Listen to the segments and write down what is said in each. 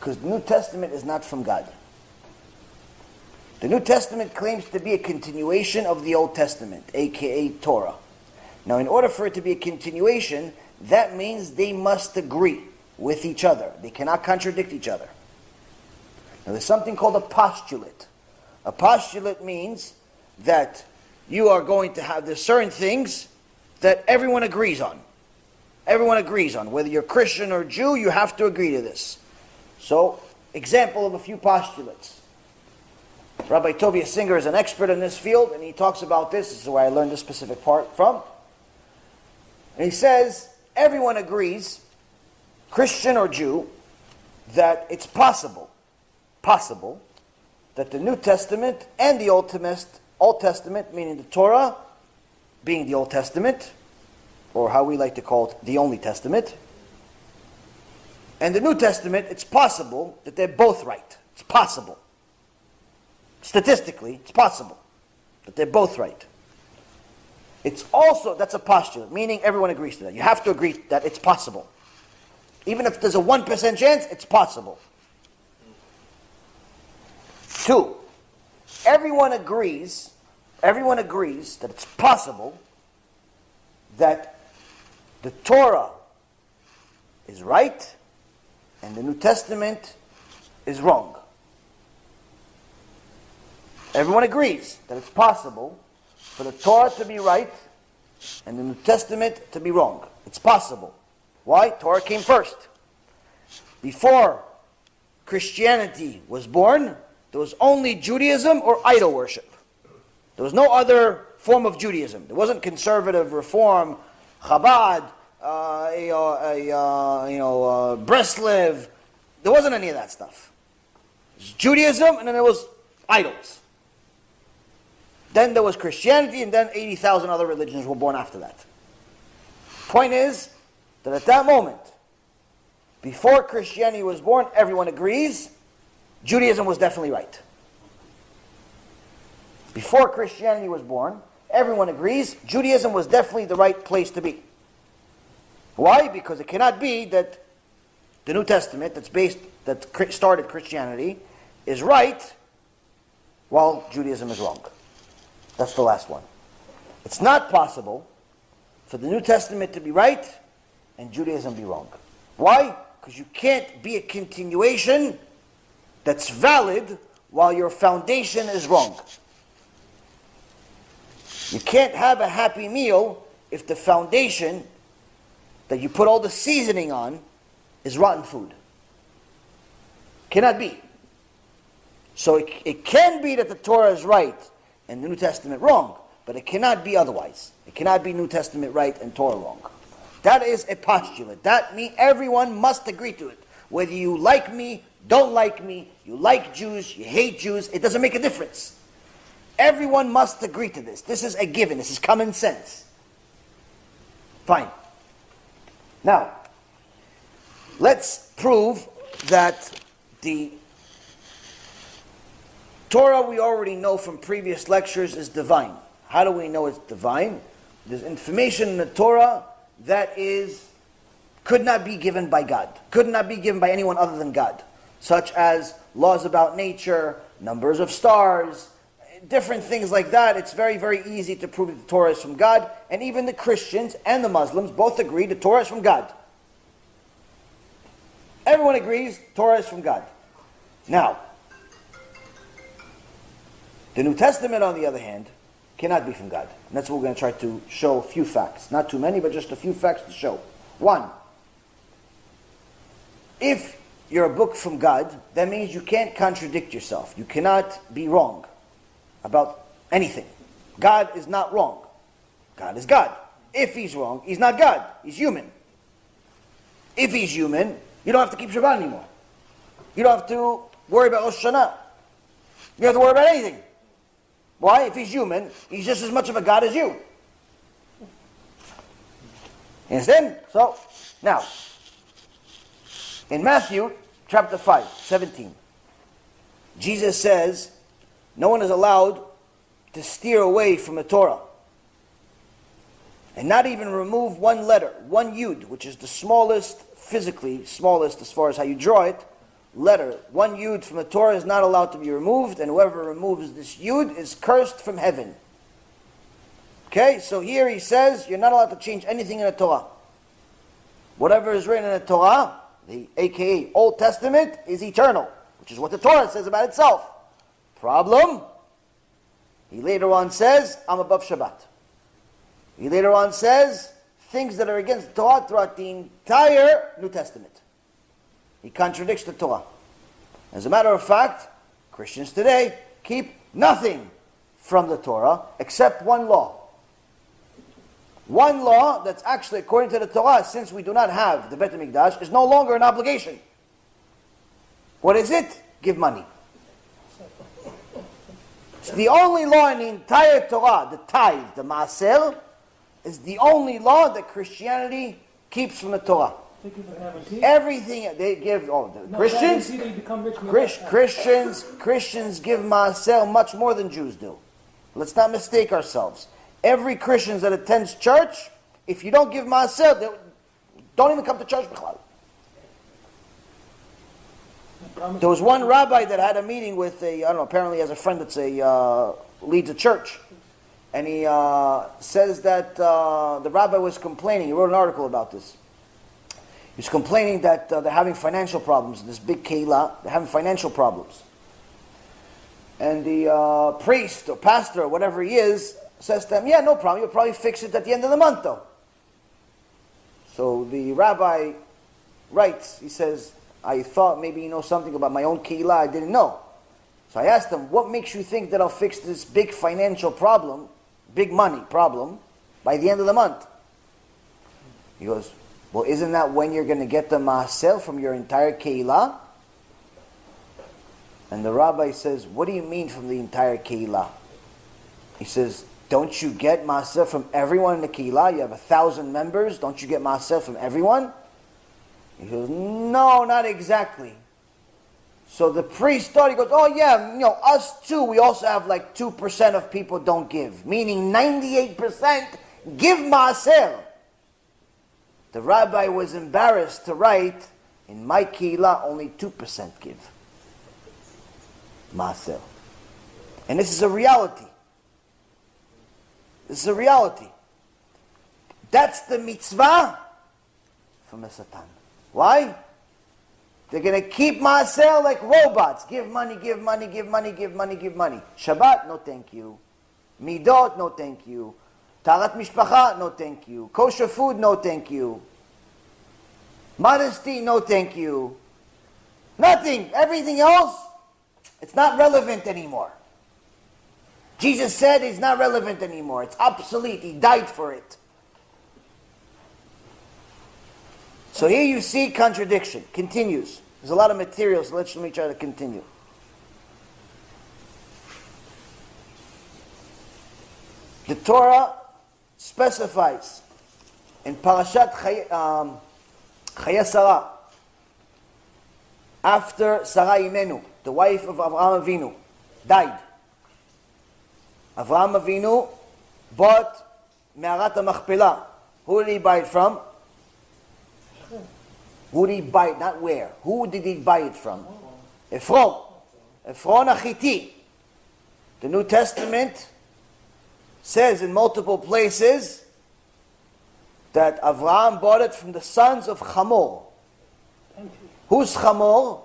Because the New Testament is not from God. The New Testament claims to be a continuation of the Old Testament, aka Torah. Now, in order for it to be a continuation, that means they must agree with each other. They cannot contradict each other. Now, there's something called a postulate. A postulate means that you are going to have the certain things that everyone agrees on. Everyone agrees on. Whether you're Christian or Jew, you have to agree to this. So, example of a few postulates. Rabbi Tovia Singer is an expert in this field, and he talks about this. This is where I learned this specific part from. And he says, everyone agrees, Christian or Jew, that it's possible that the New Testament and the Old Testament, meaning the Torah, being the Old Testament, or how we like to call it, the only Testament, and the New Testament, it's possible that they're both right. It's possible. Statistically, it's possible that they're both right. It's also, that's a postulate, meaning everyone agrees to that. You have to agree that it's possible. Even if there's a 1% chance, it's possible. 2, everyone agrees that it's possible that the Torah is right and the New Testament is wrong. Everyone agrees that it's possible for the Torah to be right and the New Testament to be wrong. It's possible. Why? Torah came first. Before Christianity was born, there was only Judaism or idol worship. There was no other form of Judaism. There wasn't conservative, reform, Chabad, Breslev. There wasn't any of that stuff. It was Judaism, and then there was idols. Then there was Christianity, and then 80,000 other religions were born after that. Point is that at that moment, before Christianity was born, everyone agrees Judaism was definitely right. Before Christianity was born, everyone agrees Judaism was definitely the right place to be. Why? Because it cannot be that the New Testament that started Christianity is right while Judaism is wrong. That's the last one. It's not possible for the New Testament to be right and Judaism be wrong. Why? Because you can't be a continuation that's valid while your foundation is wrong. You can't have a happy meal if the foundation that you put all the seasoning on is rotten food. Cannot be. So it can be that the Torah is right and the New Testament wrong, but it cannot be otherwise. It cannot be New Testament right and Torah wrong. That is a postulate. That means everyone must agree to it. Whether you like me, don't like me, you like Jews, you hate Jews, it doesn't make a difference. Everyone must agree to this. This is a given. This is common sense. Fine. Now, let's prove that the Torah we already know from previous lectures is divine. How do we know it's divine? There's information in the Torah that could not be given by God. Could not be given by anyone other than God. Such as laws about nature, numbers of stars, different things like that. It's very, very easy to prove that the Torah is from God. And even the Christians and the Muslims both agree the Torah is from God. Everyone agrees Torah is from God. Now, the New Testament, on the other hand, cannot be from God. And that's what we're going to try to show a few facts. Not too many, but just a few facts to show. 1, if you're a book from God, that means you can't contradict yourself. You cannot be wrong about anything. God is not wrong. God is God. If he's wrong, he's not God. He's human. If he's human, you don't have to keep Shabbat anymore. You don't have to worry about Rosh Hashanah. You don't have to worry about anything. Why? If he's human, he's just as much of a God as you. You understand? So, now, in Matthew chapter 5, 17, Jesus says, no one is allowed to steer away from the Torah. And not even remove one letter, one yud, which is the smallest, physically smallest as far as how you draw it, letter, one yud from the Torah is not allowed to be removed, and whoever removes this yud is cursed from heaven. Okay, so here he says you're not allowed to change anything in the Torah. Whatever is written in the Torah, the aka Old Testament, is eternal, which is what the Torah says about itself. Problem, he later on says, I'm above Shabbat. He later on says things that are against the Torah throughout the entire New Testament. He contradicts the Torah. As a matter of fact, Christians today keep nothing from the Torah except one law. One law that's actually, according to the Torah, since we do not have the Beit HaMikdash, is no longer an obligation. What is it? Give money. It's the only law in the entire Torah, the tithe, the maaser, is the only law that Christianity keeps from the Torah. Everything they give, Christians give maaser much more than Jews do. Let's not mistake ourselves. Every Christian that attends church, if you don't give maaser, they don't even come to church. There was one rabbi that had a meeting with apparently he has a friend that's leads a church. And he says that the rabbi was complaining. He wrote an article about this. He was complaining that they're having financial problems. This big keilah, they're having financial problems. And the priest or pastor or whatever he is says to him, yeah, no problem. You'll probably fix it at the end of the month though. So the rabbi writes, he says, I thought maybe you know something about my own keilah I didn't know. So I asked him, what makes you think that I'll fix this big financial problem, big money problem, by the end of the month? He goes, well, isn't that when you're going to get the maaser from your entire keilah? And the rabbi says, what do you mean from the entire keilah? He says, don't you get maaser from everyone in the keilah? You have 1,000 members. Don't you get maaser from everyone? He goes, no, not exactly. So the priest thought, he goes, oh yeah, us too, we also have like 2% of people don't give. Meaning 98% give maaser. The rabbi was embarrassed to write, in my keilah only 2% give maaser. And this is a reality. This is a reality. That's the mitzvah from the Satan. Why? They're going to keep maaser like robots. Give money, give money, give money, give money, give money. Shabbat, no thank you. Midot, no thank you. Tarat mishpacha, no thank you. Kosher food, no thank you. Modesty, no thank you. Nothing. Everything else, it's not relevant anymore. Jesus said it's not relevant anymore. It's obsolete. He died for it. So here you see contradiction. Continues. There's a lot of material, so let me try to continue. The Torah specifies in Parashat Chaya Sarah, after Sarah Imenu, the wife of Avraham Avinu, died. Avraham Avinu bought Me'arat HaMachpelah. Who did he buy it from? Who did he buy it? Not where. Who did he buy it from? Ephron. Ephron Achiti. The New Testament says in multiple places that Avraham bought it from the sons of Hamor. Who's Hamor?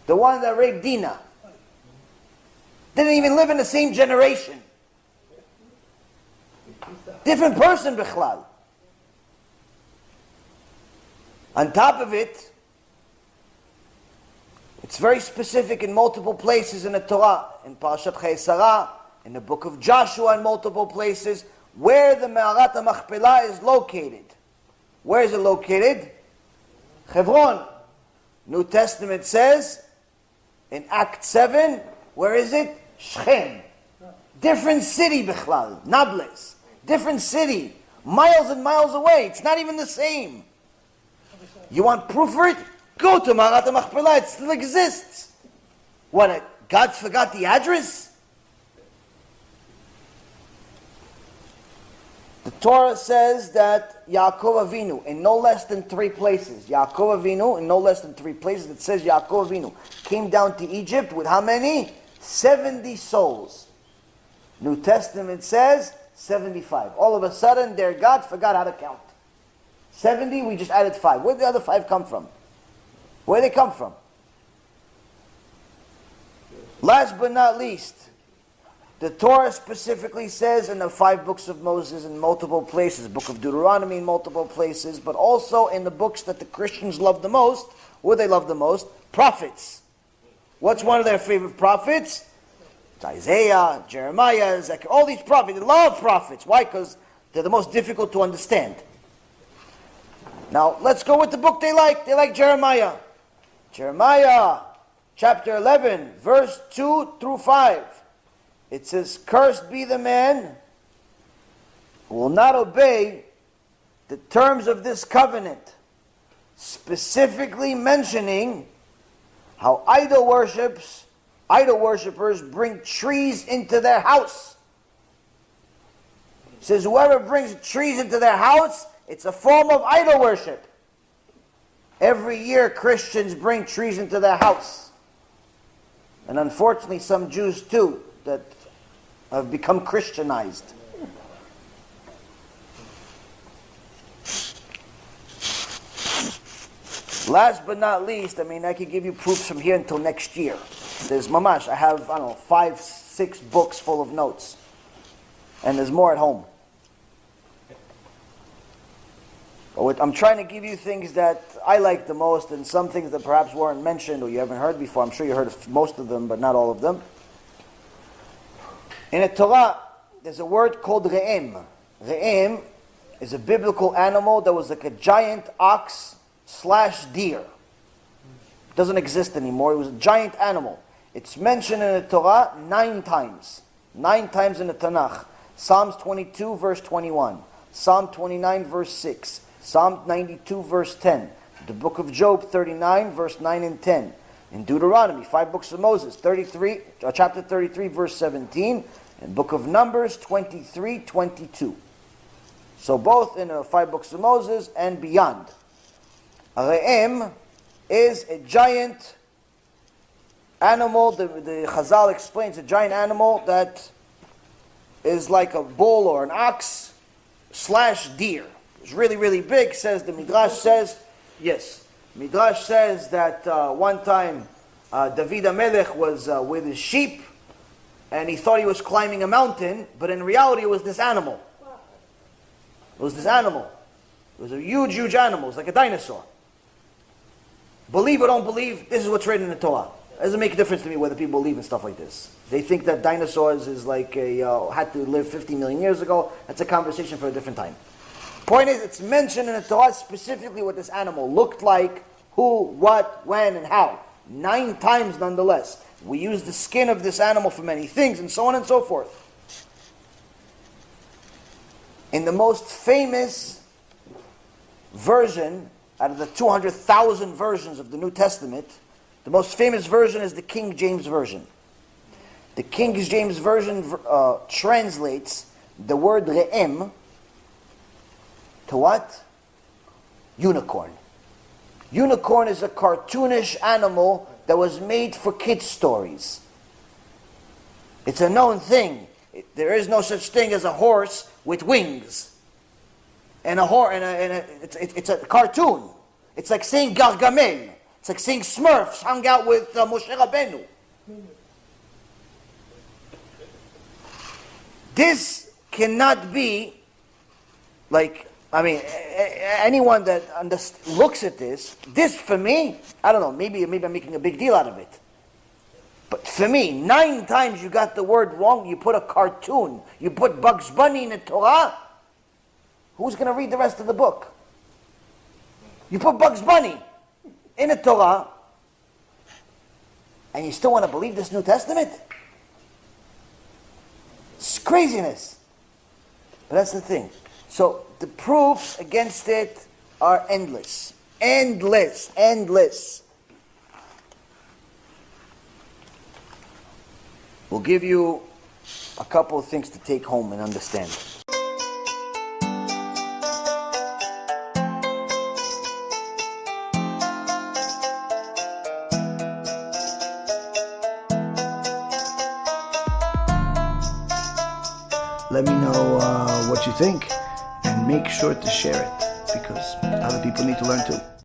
The one that raped Dinah. Didn't even live in the same generation. Different person, Bichlal. On top of it, it's very specific in multiple places in the Torah, in Parashat Chayei Sarah, in the book of Joshua, in multiple places, where the Me'arat HaMachpelah is located. Where is it located? Hebron. New Testament says, in Act 7, where is it? Shechem. Different city, Bichlal. Nablus. Different city. Miles and miles away. It's not even the same. You want proof for it? Go to Me'arat HaMachpelah. It still exists. What, God forgot the address? The Torah says that Yaakov Avinu in no less than 3 places. Yaakov Avinu in no less than 3 places. It says Yaakov Avinu came down to Egypt with how many? 70 souls. New Testament says 75. All of a sudden, their God forgot how to count. 70, we just added 5. Where did the other 5 come from? Where did they come from? Last but not least, the Torah specifically says in the 5 books of Moses in multiple places, Book of Deuteronomy in multiple places, but also in the books that the Christians love the most. What do they love the most? Prophets. What's one of their favorite prophets? It's Isaiah, Jeremiah, Zechariah, all these prophets. They love prophets. Why? Because they're the most difficult to understand. Now, let's go with the book they like. They like Jeremiah. Jeremiah, chapter 11, verse 2 through 5. It says, "Cursed be the man who will not obey the terms of this covenant," specifically mentioning how idol worshippers bring trees into their house. It says, whoever brings trees into their house, it's a form of idol worship. Every year Christians bring trees into their house. And unfortunately some Jews too, that have become Christianized. Last but not least, I could give you proofs from here until next year. There's mamash. I have, 5, 6 books full of notes. And there's more at home. I'm trying to give you things that I like the most and some things that perhaps weren't mentioned or you haven't heard before. I'm sure you heard of most of them, but not all of them. In the Torah, there's a word called re'em. Re'em is a biblical animal that was like a giant ox / deer. It doesn't exist anymore. It was a giant animal. It's mentioned in the Torah 9 times. 9 times in the Tanakh. Psalms 22 verse 21. Psalm 29 verse 6. Psalm 92 verse 10. The book of Job 39 verse 9 and 10. In Deuteronomy, 5 books of Moses, chapter 33 verse 17. And book of Numbers 23, 22. So both in the 5 books of Moses and beyond. A re'em is a giant animal. The Chazal explains a giant animal that is like a bull or an ox / deer. It's really, really big, says the Midrash says. Yes. Midrash says that one time David HaMelech was with his sheep and he thought he was climbing a mountain, but in reality it was this animal. It was this animal. It was a huge, huge animal. It was like a dinosaur. Believe or don't believe, this is what's written in the Torah. It doesn't make a difference to me whether people believe in stuff like this. They think that dinosaurs is like had to live 50 million years ago. That's a conversation for a different time. Point is, it's mentioned in the Torah specifically what this animal looked like, who, what, when, and how. 9 times nonetheless. We use the skin of this animal for many things, and so on and so forth. In the most famous version, out of the 200,000 versions of the New Testament, the most famous version is the King James Version. The King James Version translates the word re'em to what? Unicorn. Unicorn is a cartoonish animal that was made for kids' stories. It's a known thing. There is no such thing as a horse with wings. And it's a cartoon. It's like saying Gargamel. It's like saying Smurfs hung out with Moshe Rabbeinu. This cannot be like, anyone that looks at this for me, I don't know, maybe I'm making a big deal out of it. But for me, 9 times you got the word wrong. You put a cartoon. You put Bugs Bunny in the Torah. Who's going to read the rest of the book? You put Bugs Bunny in the Torah, and you still want to believe this New Testament? It's craziness. But that's the thing. So the proofs against it are endless. Endless. Endless. We'll give you a couple of things to take home and understand. Let me know what you think, and make sure to share it, because other people need to learn too.